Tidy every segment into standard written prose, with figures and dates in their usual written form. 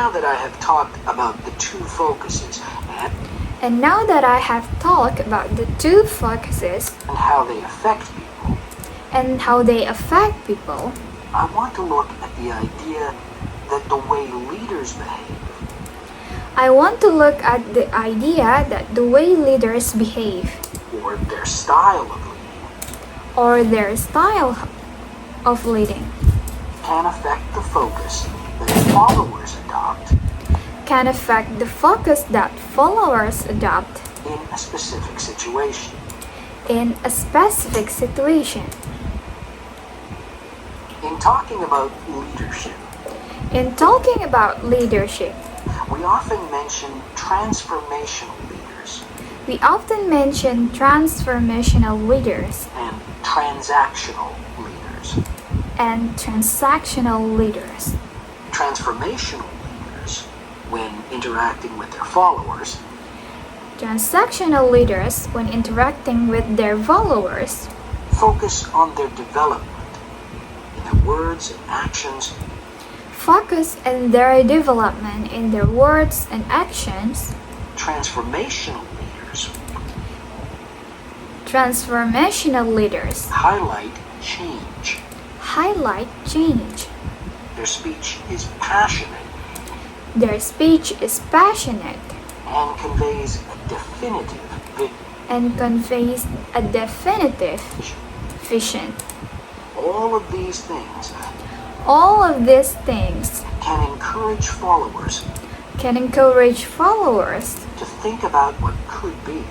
now that I have talked about the two focuses And now that I have talked about the two focuses and how they affect people, I want to look at the idea that the way leaders behave or their style of leading can affect the focus that followers adopt in a specific situation. In talking about leadership, we often mention transformational leaders and transactional leaders. Transformational leaders, when interacting with their followers, focus on their development in their words and actions. Transformational leaders highlight change. Their speech is passionate and conveys a definitive vision. All of these things can encourage followers to think about what could be.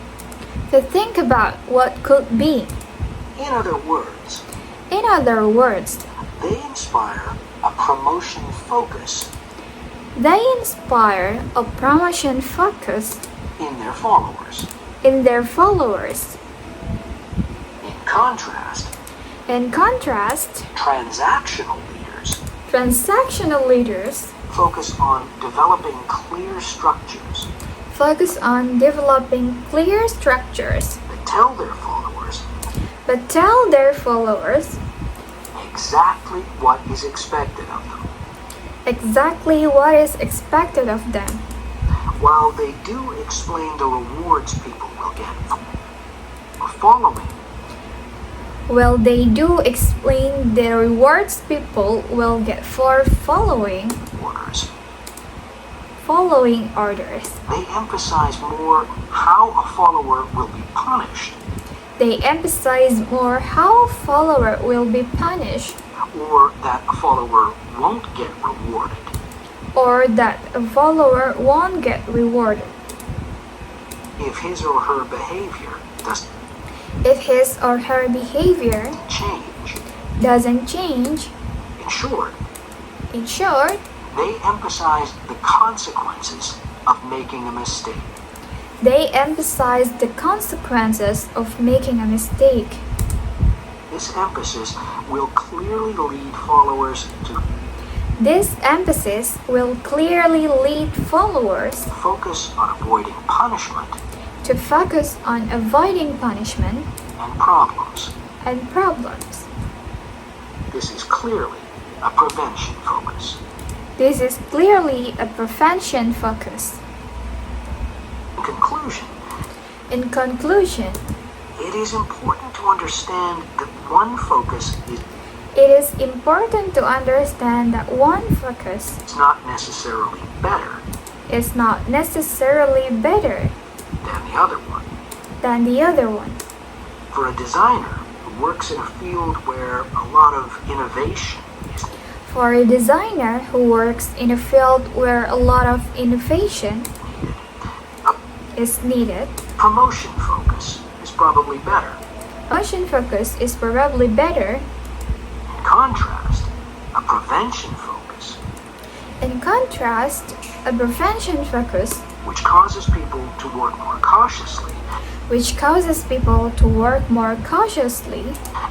In other words, they inspire a promotion focus in their followers. In contrast, transactional leaders focus on developing clear structures that tell their followers exactly what is expected of them. While they do explain the rewards people will get for following orders, they emphasize more how a follower will be punished. Or that a follower won't get rewarded. If his or her behavior doesn't change. In short, they emphasize the consequences of making a mistake. This emphasis will clearly lead followers to focus on avoiding punishment and problems. This is clearly a prevention focus. In conclusion, it is important to understand that one focus is not necessarily better than the other one. For a designer who works in a field where a lot of innovation is needed, promotion focus is probably better. In contrast, a prevention focus, which causes people to work more cautiously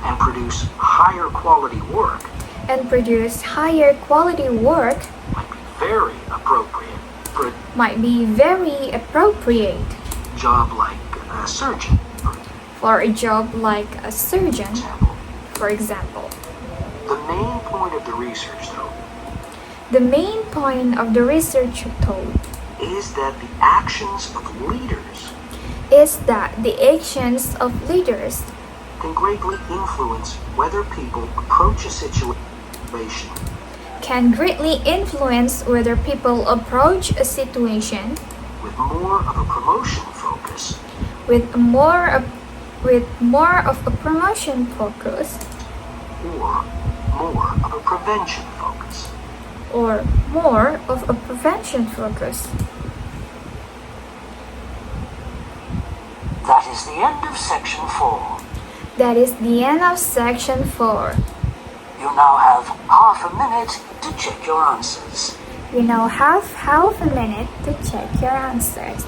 and produce higher quality work, might be very appropriate for a job like a surgeon, for example. The main point of the research, though, The main point of the research told is that the actions of leaders can greatly influence whether people approach a situation with more of a promotion focus with more of a promotion focus or more of a prevention focus. That is the end of section 4. That is the end of section 4. You now have half a minute to check your answers. You now have half a minute to check your answers.